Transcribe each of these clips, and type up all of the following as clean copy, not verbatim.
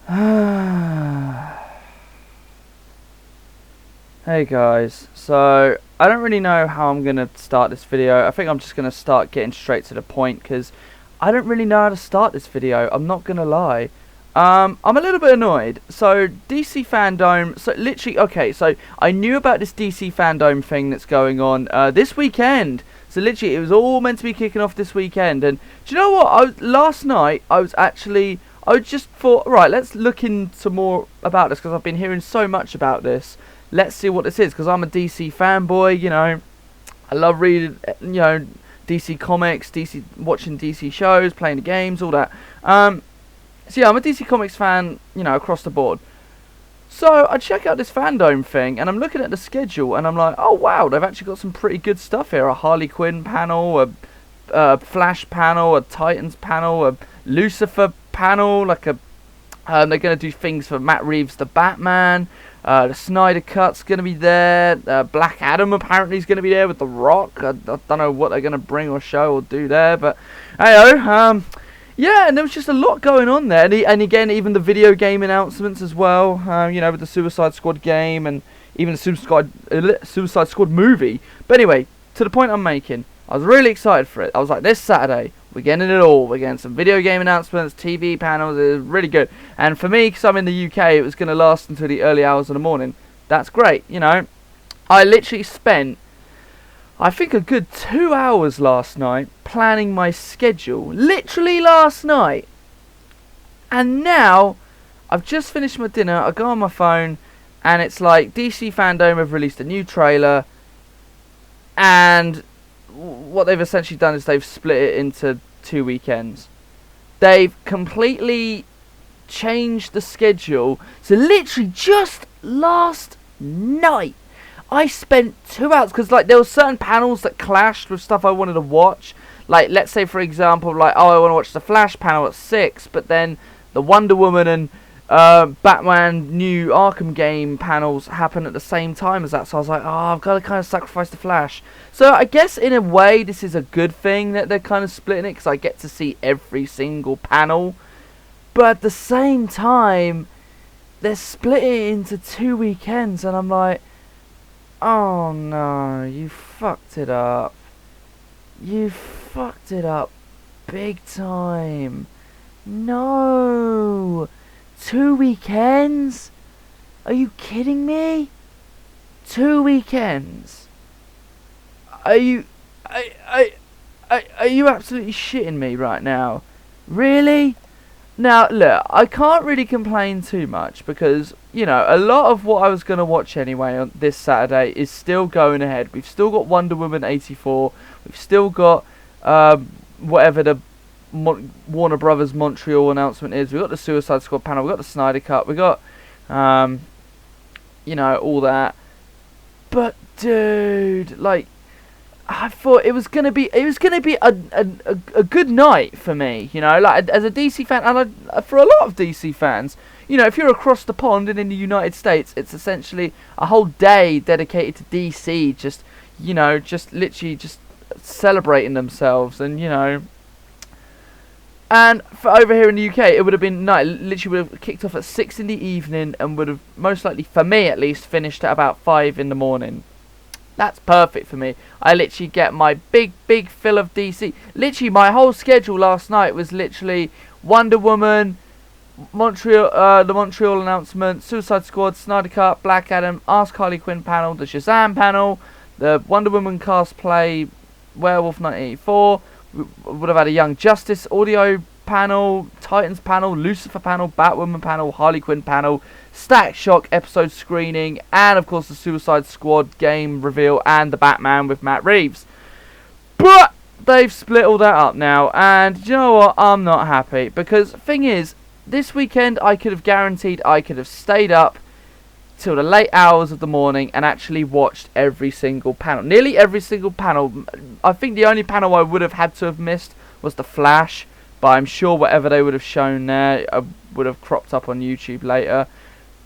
Hey guys, so I don't really know how I'm going to start this video. I think I'm just going to start getting straight to the point because I don't really know how to start this video, I'm not going to lie. I'm a little bit annoyed. So DC Fandome, so literally, okay, so I knew about this DC Fandome thing that's going on this weekend. So literally it was all meant to be kicking off this weekend, and do you know what, last night I just thought, right, let's look into more about this because I've been hearing so much about this. Let's see what this is, because I'm a DC fanboy, you know. I love reading, you know, DC comics, watching DC shows, playing the games, all that. So yeah, I'm a DC Comics fan, you know, across the board. So I check out this Fandome thing, and I'm looking at the schedule, and I'm like, oh wow, they've actually got some pretty good stuff here. A Harley Quinn panel, a Flash panel, a Titans panel, a Lucifer panel, like a... they're going to do things for Matt Reeves, the Batman. The Snyder Cut's going to be there. Black Adam apparently is going to be there with The Rock. I don't know what they're going to bring or show or do there, but hey-oh. Yeah, and there was just a lot going on there. And again, even the video game announcements as well. You know, with the Suicide Squad game and even the Suicide Squad movie. But anyway, to the point I'm making, I was really excited for it. I was like, this Saturday, we're getting it all. We're getting some video game announcements, TV panels. It was really good. And for me, because I'm in the UK, it was going to last until the early hours of the morning. That's great, you know. I literally spent, I think, a good 2 hours last night planning my schedule. Literally last night. And now, I've just finished my dinner. I go on my phone, and it's like DC Fandome have released a new trailer. And what they've essentially done is they've split it into 2 weekends. They've completely changed the schedule. So literally just last night I spent 2 hours, because like there were certain panels that clashed with stuff I wanted to watch. Like, let's say for example, like, oh, I want to watch the Flash panel at 6, but then the Wonder Woman and Batman new Arkham game panels happen at the same time as that, so I was like, oh, I've got to kind of sacrifice the Flash. So I guess in a way this is a good thing that they're kind of splitting it, because I get to see every single panel. But at the same time, they're splitting it into 2 weekends, and I'm like, oh no, you fucked it up. You fucked it up big time. No. 2 weekends? Are you kidding me? 2 weekends? Are you absolutely shitting me right now? Really? Now look, I can't really complain too much because, you know, a lot of what I was going to watch anyway on this Saturday is still going ahead. We've still got Wonder Woman 84. We've still got whatever the Warner Brothers Montreal announcement is. We've got the Suicide Squad panel, we've got the Snyder Cut, we've got you know, all that. But dude, like, I thought it was gonna be a good night for me, you know, like as a DC fan, and for a lot of DC fans, you know, if you're across the pond and in the United States, it's essentially a whole day dedicated to DC, just, you know, just literally just celebrating themselves, and you know. And for over here in the UK, it would have been night. Literally would have kicked off at 6 in the evening and would have most likely, for me at least, finished at about 5 in the morning. That's perfect for me. I literally get my big fill of DC. Literally, my whole schedule last night was literally Wonder Woman, Montreal, the Montreal announcement, Suicide Squad, Snyder Cut, Black Adam, Ask Harley Quinn panel, the Shazam panel, the Wonder Woman cosplay, Werewolf 1984. We would have had a Young Justice audio panel, Titans panel, Lucifer panel, Batwoman panel, Harley Quinn panel, Static Shock episode screening, and of course the Suicide Squad game reveal and the Batman with Matt Reeves. But they've split all that up now, and you know what, I'm not happy, because the thing is, this weekend I could have guaranteed I could have stayed up till the late hours of the morning and actually watched every single panel. Nearly every single panel. I think the only panel I would have had to have missed was the Flash, but I'm sure whatever they would have shown there would have cropped up on YouTube later.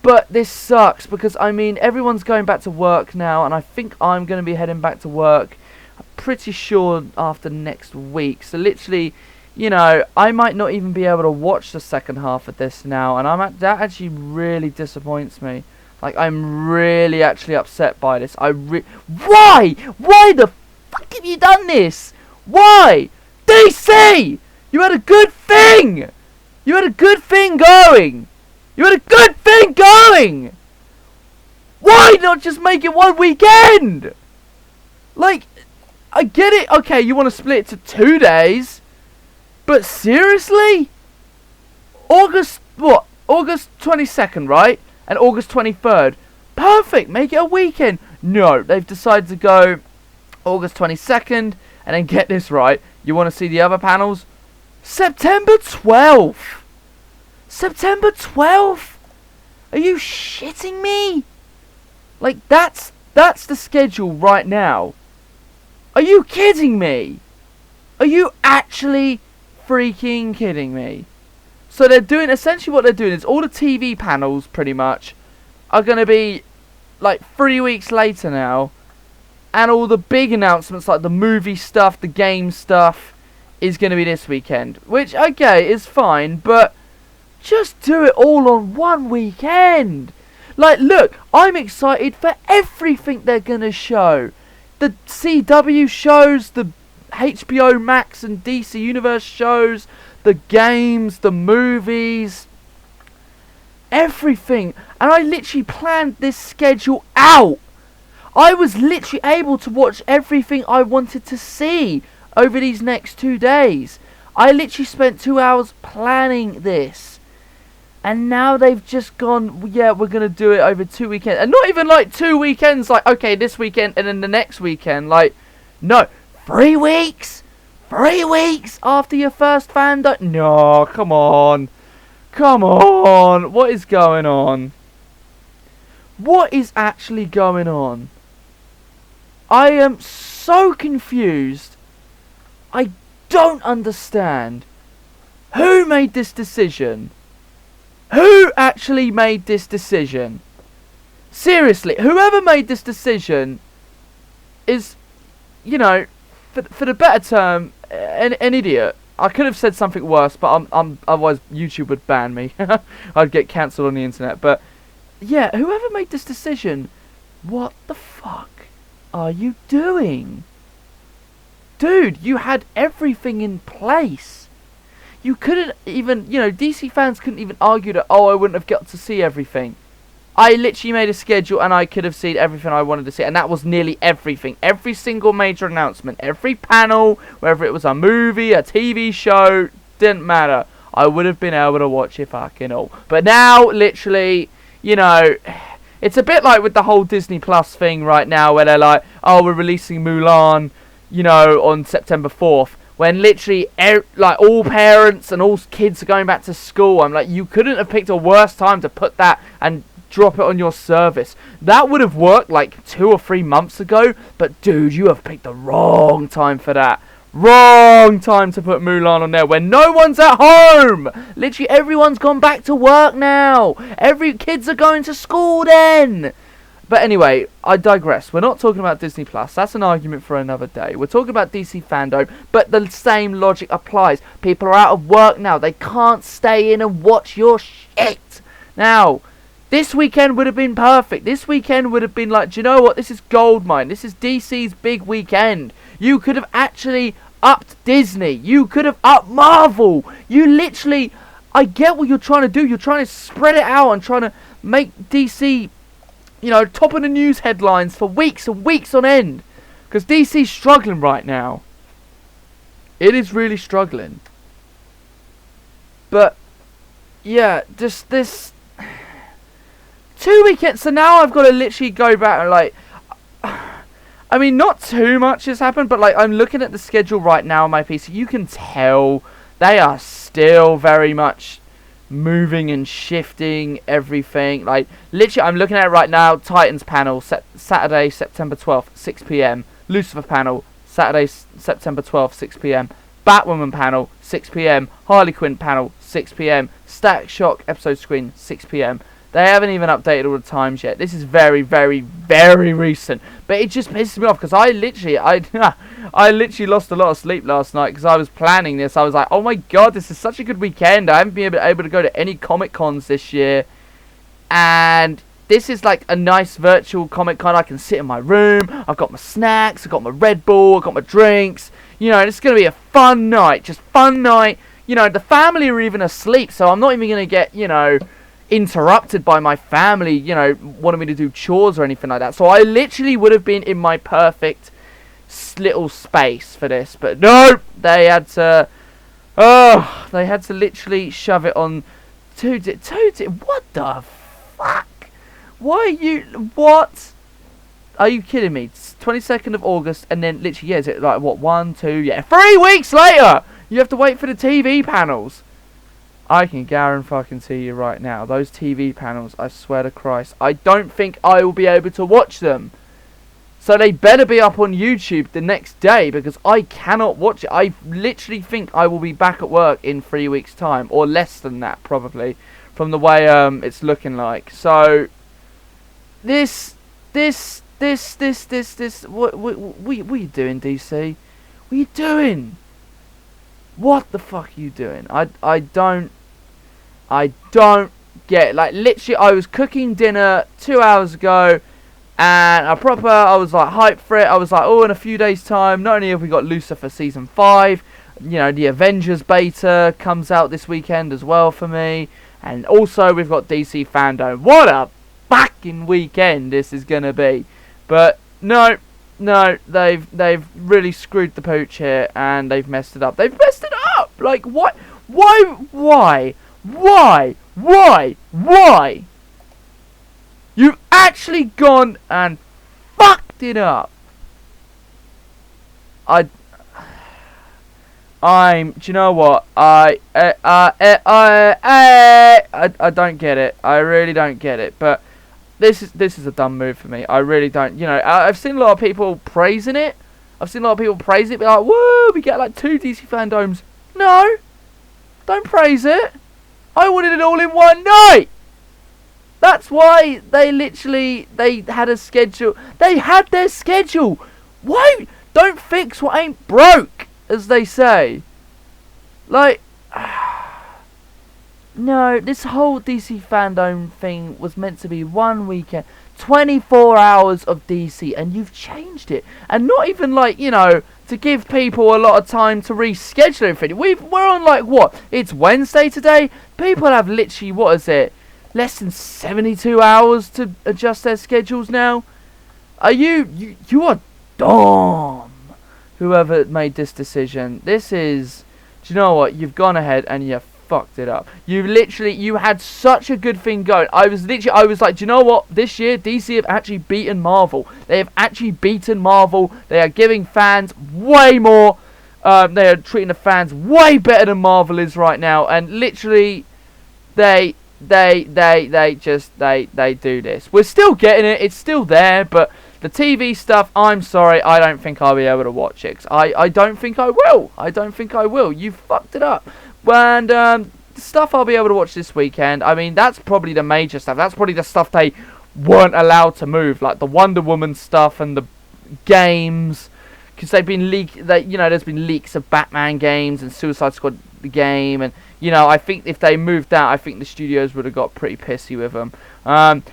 But this sucks, because I mean, everyone's going back to work now, and I think I'm going to be heading back to work, I'm pretty sure after next week. So literally, you know, I might not even be able to watch the second half of this now, and that actually really disappoints me. Like, I'm really actually upset by this. Why? Why the fuck have you done this? Why? DC! You had a good thing! You had a good thing going! You had a good thing going! Why not just make it one weekend? Like, I get it. Okay, you want to split it to 2 days. But seriously? August 22nd, right? And August 23rd. Perfect. Make it a weekend. No, they've decided to go August 22nd. And then get this right. You want to see the other panels? September 12th. September 12th? Are you shitting me? Like, that's the schedule right now. Are you kidding me? Are you actually freaking kidding me? So they're doing, essentially what they're doing is all the TV panels, pretty much, are going to be, like, 3 weeks later now. And all the big announcements, like the movie stuff, the game stuff, is going to be this weekend. Which, okay, is fine, but just do it all on one weekend. Like, look, I'm excited for everything they're going to show. The CW shows, the HBO Max and DC Universe shows, the games, the movies, everything. And I literally planned this schedule out. I was literally able to watch everything I wanted to see over these next 2 days. I literally spent 2 hours planning this. And now they've just gone, yeah, we're going to do it over 2 weekends. And not even like 2 weekends, like, okay, this weekend and then the next weekend. Like, no, 3 weeks? 3 weeks after your first Fandome? No, come on. Come on. What is going on? What is actually going on? I am so confused. I don't understand. Who made this decision? Who actually made this decision? Seriously, whoever made this decision is, you know, for the better term, an idiot. I could have said something worse, but otherwise YouTube would ban me. I'd get cancelled on the internet. But yeah, whoever made this decision, what the fuck are you doing? Dude, you had everything in place. You couldn't even, you know, DC fans couldn't even argue that, oh, I wouldn't have got to see everything. I literally made a schedule and I could have seen everything I wanted to see. And that was nearly everything. Every single major announcement. Every panel, whether it was a movie, a TV show, didn't matter. I would have been able to watch it fucking all. But now, literally, you know, it's a bit like with the whole Disney Plus thing right now. Where they're like, oh, we're releasing MULAN, you know, on September 4th. When literally, like, all parents and all kids are going back to school. I'm like, you couldn't have picked a worse time to put that and drop it on your service. That would have worked like 2 or 3 months ago. But, dude, you have picked the wrong time for that. Wrong time to put MULAN on there when no one's at home. Literally, everyone's gone back to work now. Kids are going to school then. But anyway, I digress. We're not talking about Disney Plus. That's an argument for another day. We're talking about DC Fandome, but the same logic applies. People are out of work now. They can't stay in and watch your shit. Now, this weekend would have been perfect. This weekend would have been like, do you know what? This is goldmine. This is DC's big weekend. You could have actually upped Disney. You could have upped Marvel. You literally, I get what you're trying to do. You're trying to spread it out and trying to make DC, you know, top of the news headlines for weeks and weeks on end. Because DC's struggling right now. It is really struggling. But, yeah, just this 2 weekends. So now I've got to literally go back and, like, I mean, not too much has happened, but, like, I'm looking at the schedule right now on my PC. You can tell they are still very much moving and shifting everything. Like, literally, I'm looking at it right now. Titans panel, Saturday, September 12th, 6 p.m. Lucifer panel, Saturday, September 12th, 6 p.m. Batwoman panel, 6 p.m. Harley Quinn panel, 6 p.m. Static Shock episode screen, 6 p.m. They haven't even updated all the times yet. This is very, very, very recent. But it just pisses me off because I literally lost a lot of sleep last night because I was planning this. I was like, oh my god, this is such a good weekend. I haven't been able to go to any Comic Cons this year. And this is like a nice virtual Comic Con. I can sit in my room. I've got my snacks. I've got my Red Bull. I've got my drinks. You know, it's going to be a fun night. Just fun night. You know, the family are even asleep. So I'm not even going to get, you know, interrupted by my family, you know, wanting me to do chores or anything like that. So I literally would have been in my perfect little space for this. But no, they had to... Oh, they had to literally shove it on... What the fuck? Why are you... What? Are you kidding me? It's 22nd of August and then literally, yeah, is it like, what, 1, 2, yeah, 3 weeks later! You have to wait for the TV panels. I can guarantee you right now, those TV panels, I swear to Christ, I don't think I will be able to watch them. So they better be up on YouTube the next day because I cannot watch it. I literally think I will be back at work in 3 weeks' time, or less than that probably, from the way it's looking like. So this, what are you doing, DC? What are you doing? What the fuck are you doing? I don't get, like, literally I was cooking dinner 2 hours ago and I was like hyped for it. I was like, oh, in a few days time, not only have we got Lucifer season 5, you know, the Avengers beta comes out this weekend as well for me, and also we've got DC Fandome. What a fucking weekend this is gonna be. But no, they've really screwed the pooch here and they've messed it up. They've messed it up. Like, what? Why? You've actually gone and fucked it up. Do you know what? I don't get it. I really don't get it. But this is a dumb move for me. I really don't. You know, I've seen a lot of people praising it. Be like, whoa, we get like 2 DC Fandomes. No, don't praise it. I wanted it all in one night. That's why they had a schedule. They had their schedule. Why? Don't fix what ain't broke, as they say. Like, no, this whole DC Fandome thing was meant to be one weekend. 24 hours of DC, and you've changed it. And not even, like, you know, to give people a lot of time to reschedule everything. We're on, like, what? It's Wednesday today? People have literally, what is it? Less than 72 hours to adjust their schedules now? Are you are dumb. Whoever made this decision. This is, do you know what? You've gone ahead and you fucked it up. You had such a good thing going. I was like, do you know what? This year, DC have actually beaten Marvel. They have actually beaten Marvel. They are giving fans way more. They are treating the fans way better than Marvel is right now. And literally, they do this. We're still getting it. It's still there, but the TV stuff, I'm sorry, I don't think I'll be able to watch it. I don't think I will. You fucked it up. And the stuff I'll be able to watch this weekend, I mean, that's probably the major stuff. That's probably the stuff they weren't allowed to move, like the Wonder Woman stuff and the games, because they've been there's been leaks of Batman games and Suicide Squad the game, and you know, I think if they moved that, I think the studios would have got pretty pissy with them. And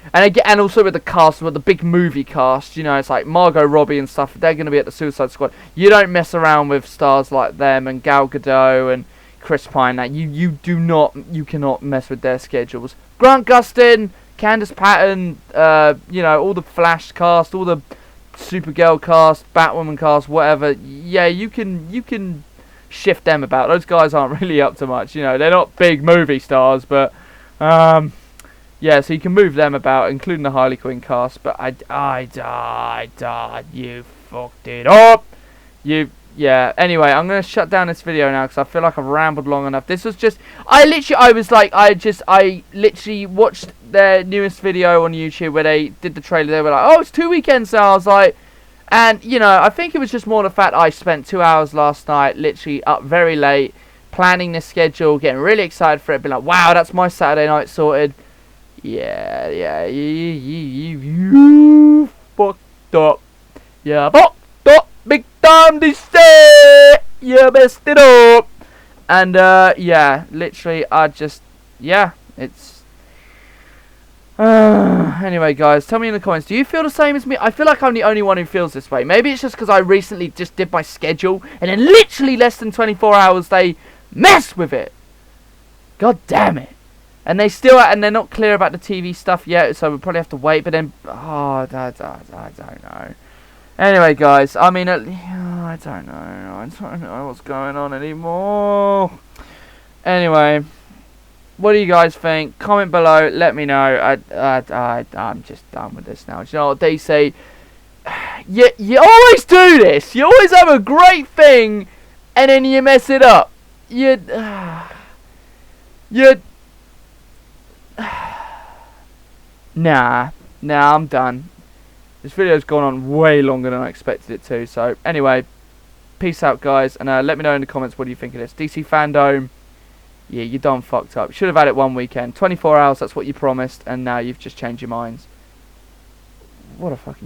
also with the cast, with the big movie cast, you know, it's like Margot Robbie and stuff. They're going to be at the Suicide Squad. You don't mess around with stars like them and Gal Gadot and Chris Pine. That you cannot mess with their schedules. Grant Gustin, Candice Patton, you know, all the Flash cast, all the Supergirl cast, Batwoman cast, whatever. Yeah, you can shift them about. Those guys aren't really up to much, you know. They're not big movie stars, but yeah, so you can move them about, including the Harley Quinn cast. But you fucked it up. Yeah. Anyway, I'm gonna shut down this video now because I feel like I've rambled long enough. This was just, I literally watched their newest video on YouTube where they did the trailer. They were like, oh, it's 2 weekends now. I was like, and you know, I think it was just more the fact I spent 2 hours last night, literally up very late, planning this schedule, getting really excited for it, being like, wow, that's my Saturday night sorted. Yeah, you fucked up. Yeah, fucked up big time this day. You messed it up. And, yeah, literally, it's... Anyway, guys, tell me in the comments, do you feel the same as me? I feel like I'm the only one who feels this way. Maybe it's just because I recently just did my schedule, and in literally less than 24 hours, they mess with it. God damn it. And they're not clear about the TV stuff yet, so we'll probably have to wait, but then, I don't know. Anyway, guys, I mean, I don't know what's going on anymore. Anyway, what do you guys think? Comment below, let me know. I'm just done with this now. Do you know what they say? You always do this. You always have a great thing, and then you mess it up. Nah, I'm done. This video's gone on way longer than I expected it to. So, anyway, peace out, guys. And let me know in the comments what do you think of this. DC Fandome, yeah, you done fucked up. Should have had it one weekend. 24 hours, that's what you promised. And now you've just changed your minds. What a fucking...